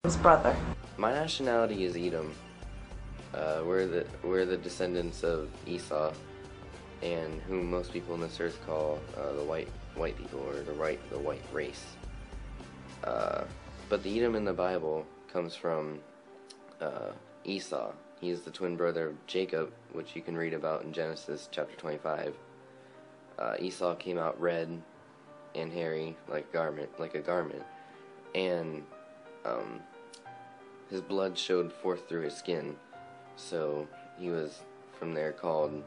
His brother. My nationality is Edom. We're the descendants of Esau, and whom most people on this earth call the white people, or the white race. But the Edom in the Bible comes from Esau. He is the twin brother of Jacob, which you can read about in Genesis chapter 25. Esau came out red and hairy like a garment, and his blood showed forth through his skin, so he was from there called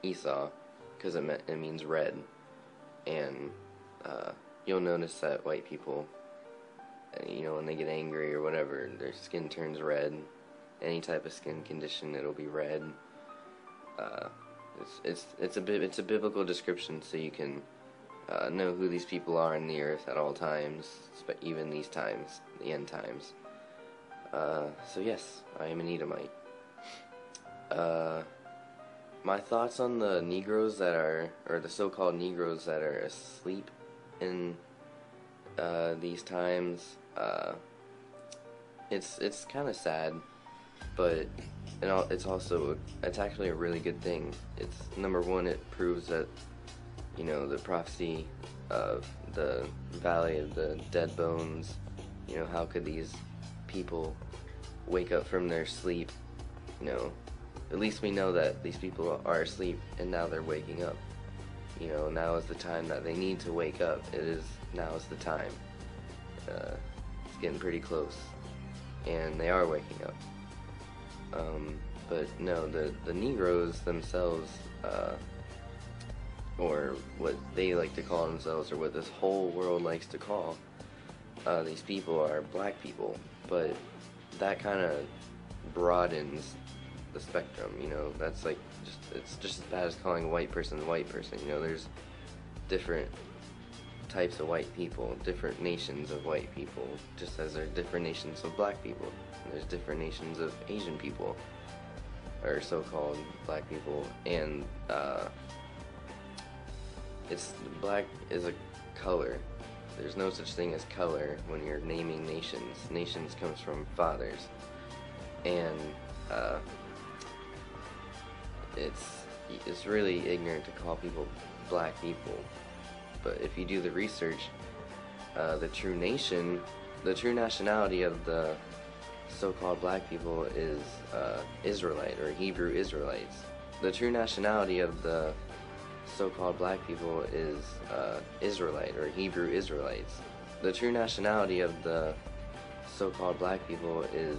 Esau, because it means red. And you'll notice that white people, when they get angry or whatever, their skin turns red. Any type of skin condition, it'll be red. It's a biblical description, so you can know who these people are in the earth at all times, even these times, the end times. So yes, I am an Edomite. My thoughts on the Negroes or the so-called Negroes that are asleep in these times, it's kind of sad, but it's actually a really good thing. It's, number one, it proves that the prophecy of the Valley of the Dead Bones, how could these people wake up from their sleep? At least we know that these people are asleep and now they're waking up. Now is the time that they need to wake up. Now is the time. It's getting pretty close, and they are waking up. But no, the Negroes themselves, or what they like to call themselves, or what this whole world likes to call these people, are black people. But that kind of broadens the spectrum. That's like it's just as bad as calling a white person a white person. There's different types of white people, different nations of white people, just as there are different nations of black people. There's different nations of Asian people, or so-called black people, and black is a color. There's no such thing as color when you're naming nations. Nations comes from fathers, and it's really ignorant to call people black people. But if you do the research, the true nationality of the so-called black people is Israelite, or Hebrew Israelites. The true nationality of the so-called black people is Israelite, or Hebrew Israelites. The true nationality of the so-called black people is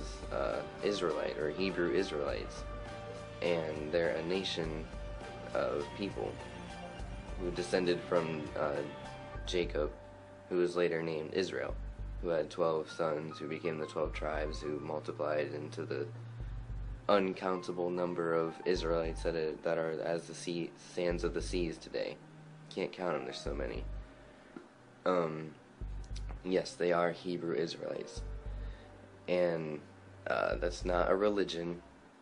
Israelite, or Hebrew Israelites. And they're a nation of people who descended from Jacob, who was later named Israel, who had 12 sons, who became the 12 tribes, who multiplied into the uncountable number of Israelites that are as the sands of the seas today. Can't count them, there's so many. Yes, they are Hebrew Israelites. And that's not a religion,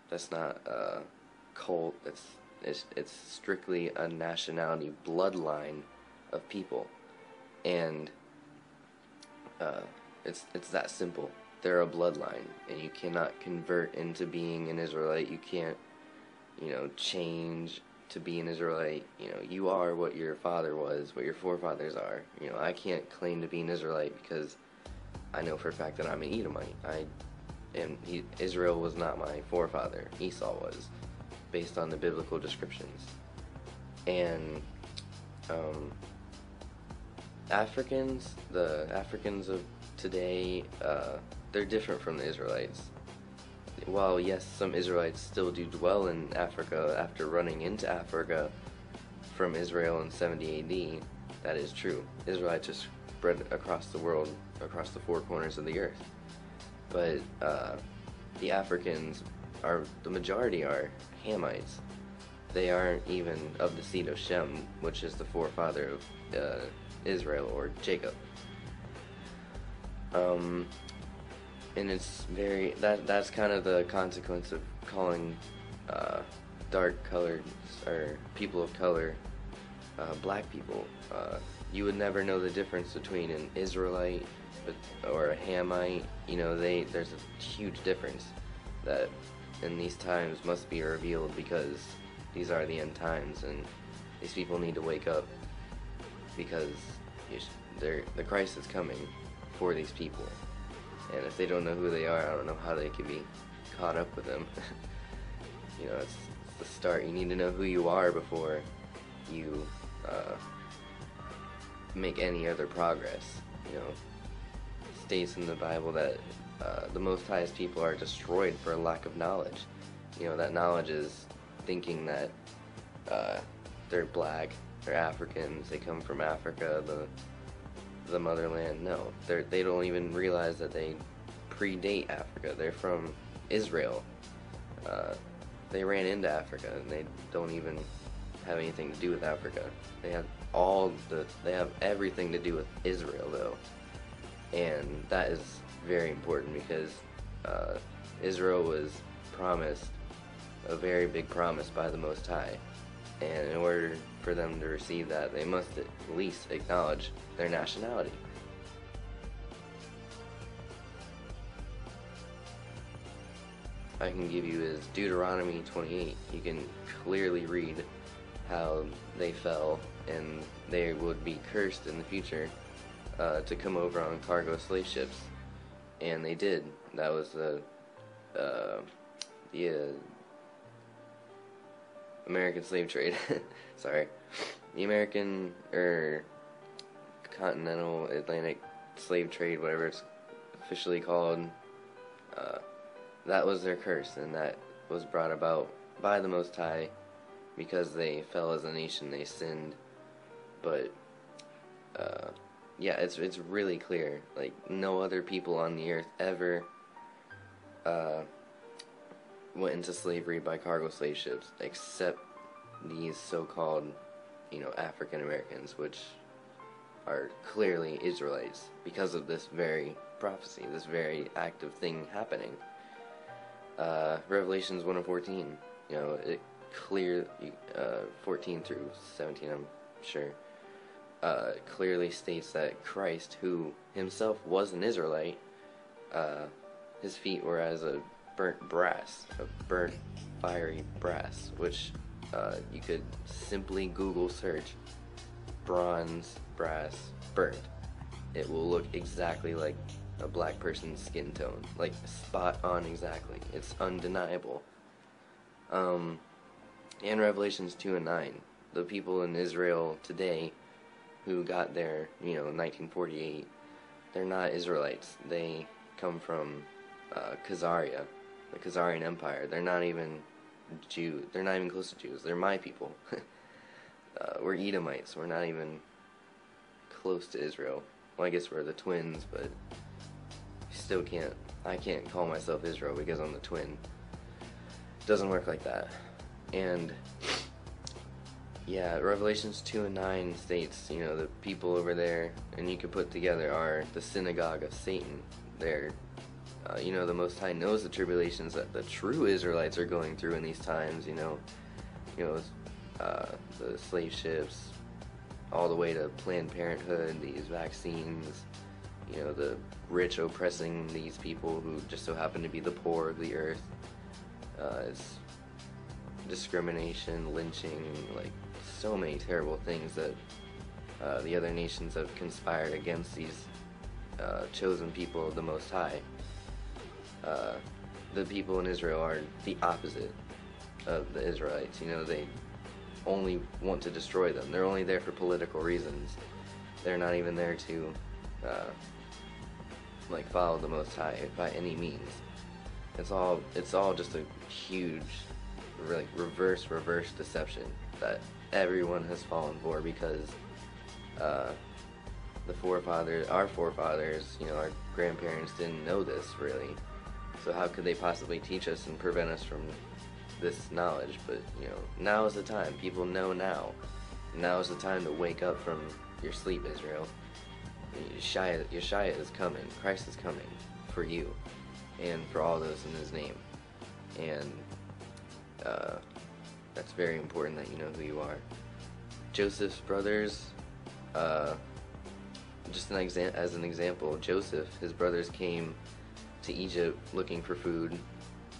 that's not a cult, it's strictly a nationality, bloodline of people. And it's that simple. They're a bloodline, and you cannot convert into being an Israelite. You can't, change to be an Israelite. You are what your father was, what your forefathers are. I can't claim to be an Israelite because I know for a fact that I'm an Edomite. Israel was not my forefather. Esau was, based on the biblical descriptions. And the Africans of today, they're different from the Israelites. While yes, some Israelites still do dwell in Africa after running into Africa from Israel in 70 AD, that is true. Israelites are spread across the world, across the four corners of the earth. But the Africans the majority are Hamites. They aren't even of the seed of Shem, which is the forefather of Israel, or Jacob. And it's that's kind of the consequence of calling dark colored, or people of color, black people. You would never know the difference between an Israelite or a Hamite. There's a huge difference that in these times must be revealed, because these are the end times, and these people need to wake up, because the Christ is coming for these people, and if they don't know who they are, I don't know how they can be caught up with them. It's the start. You need to know who you are before you make any other progress. It states in the Bible that the Most High's people are destroyed for a lack of knowledge. That knowledge is thinking that they're black, they're Africans, they come from Africa, the motherland. No, they don't even realize that they predate Africa. They're from Israel. They ran into Africa, and they don't even have anything to do with Africa. They have everything to do with Israel, though, and that is very important, because Israel was promised a very big promise by the Most High, and in order for them to receive that, they must at least acknowledge their nationality. I can give you is Deuteronomy 28. You can clearly read how they fell, and they would be cursed in the future to come over on cargo slave ships, and they did. That was the American slave trade. Sorry, the American continental Atlantic slave trade, whatever it's officially called. That was their curse, and that was brought about by the Most High because they fell as a nation. They sinned, but yeah, it's really clear. Like, no other people on the earth ever went into slavery by cargo slave ships, except these so-called, African Americans, which are clearly Israelites because of this very prophecy, this very active thing happening. Revelations 1:14, it clear 14 through 17, I'm sure, clearly states that Christ, who himself was an Israelite, his feet were as a burnt brass, a burnt fiery brass, which you could simply Google search bronze, brass, burnt. It will look exactly like a black person's skin tone, like spot on exactly. It's undeniable. In Revelations 2:9, the people in Israel today who got there, in 1948, they're not Israelites. They come from Khazaria, the Khazarian Empire. They're not even Jew. They're not even close to Jews. They're my people. We're Edomites. We're not even close to Israel. Well, I guess we're the twins, but still can't. I can't call myself Israel because I'm the twin. Doesn't work like that. And yeah, Revelations 2:9 states, the people over there, and you could put together, are the synagogue of Satan. They're, the Most High knows the tribulations that the true Israelites are going through in these times. The slave ships, all the way to Planned Parenthood, these vaccines, the rich oppressing these people who just so happen to be the poor of the earth. It's discrimination, lynching, like so many terrible things that the other nations have conspired against these chosen people of the Most High. The people in Israel are the opposite of the Israelites. They only want to destroy them. They're only there for political reasons. They're not even there to follow the Most High by any means. It's all just a huge reverse deception that everyone has fallen for, because our forefathers, our grandparents didn't know this really. So how could they possibly teach us and prevent us from this knowledge? But now is the time. People know now. Now is the time to wake up from your sleep, Israel. Yeshua is coming. Christ is coming for you and for all those in his name. And that's very important that you know who you are. Joseph's brothers, just as an example, Joseph, his brothers came to Egypt looking for food,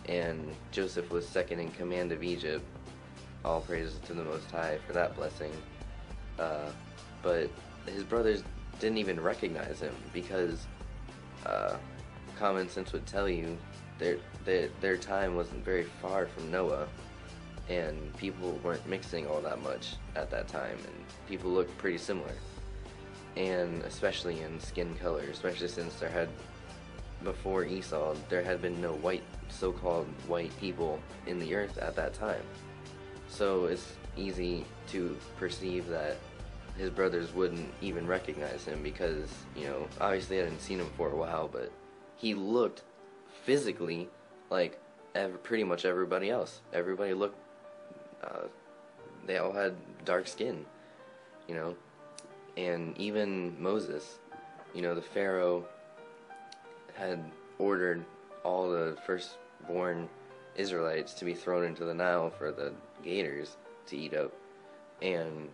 and Joseph was second in command of Egypt. All praises to the Most High for that blessing. But his brothers didn't even recognize him because common sense would tell you their time wasn't very far from Noah, and people weren't mixing all that much at that time, and people looked pretty similar, and especially in skin color, especially since before Esau, there had been no so-called white people in the earth at that time. So it's easy to perceive that his brothers wouldn't even recognize him because, obviously they hadn't seen him for a while, but he looked physically like pretty much everybody else. Everybody looked, they all had dark skin, and even Moses, the Pharaoh had ordered all the firstborn Israelites to be thrown into the Nile for the gators to eat up, and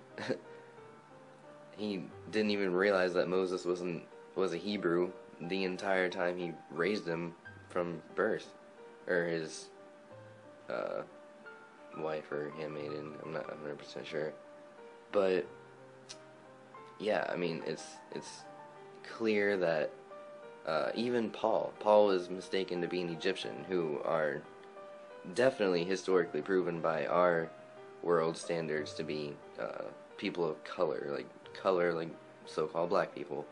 he didn't even realize that Moses was a Hebrew the entire time he raised him from birth, or his wife or handmaiden. I'm not 100% sure, but yeah, I mean it's clear that even Paul was mistaken to be an Egyptian, who are definitely historically proven by our world standards to be people of color, like so-called black people.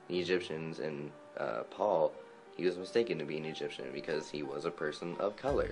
The Egyptians, and Paul, he was mistaken to be an Egyptian because he was a person of color.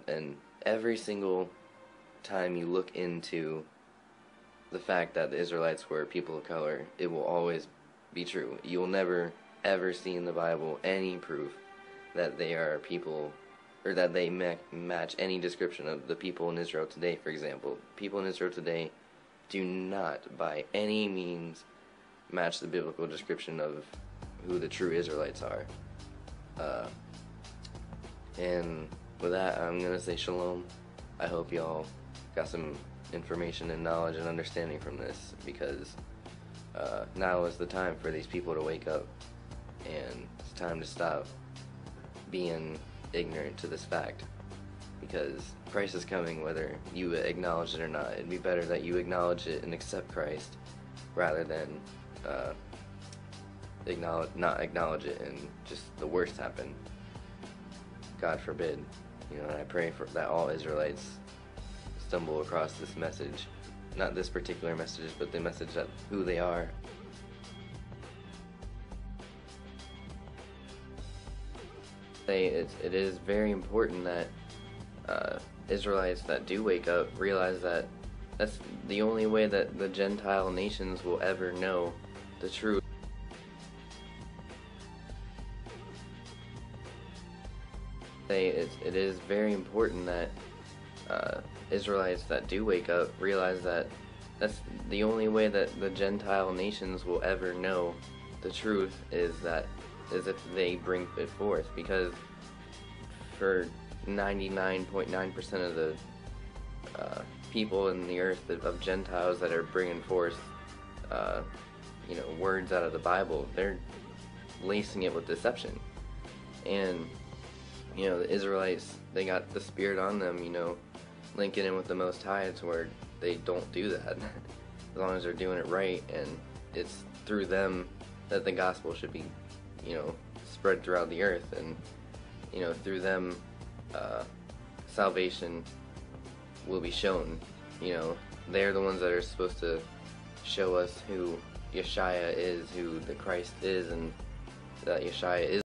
And every single time you look into the fact that the Israelites were people of color, it will always be true. You will never, ever see in the Bible any proof that they are people, or that they match any description of the people in Israel today, for example. People in Israel today do not, by any means, match the biblical description of who the true Israelites are. And with that, I'm going to say shalom. I hope y'all got some information and knowledge and understanding from this, because now is the time for these people to wake up, and it's time to stop being ignorant to this fact, because Christ is coming whether you acknowledge it or not. It'd be better that you acknowledge it and accept Christ rather than not acknowledge it and just the worst happen. God forbid. And I pray that all Israelites stumble across this message. Not this particular message, but the message that who they are. It is very important that Israelites that do wake up realize that that's the only way that the Gentile nations will ever know the truth. It is very important that Israelites that do wake up realize that that's the only way that the Gentile nations will ever know the truth is if they bring it forth, because for 99.9% of the people in the earth of Gentiles that are bringing forth words out of the Bible, they're lacing it with deception. And the Israelites, they got the Spirit on them, linking in with the Most High to where they don't do that. As long as they're doing it right, and it's through them that the gospel should be, spread throughout the earth, and, through them, salvation will be shown. They're the ones that are supposed to show us who Yeshua is, who the Christ is, and that Yeshua is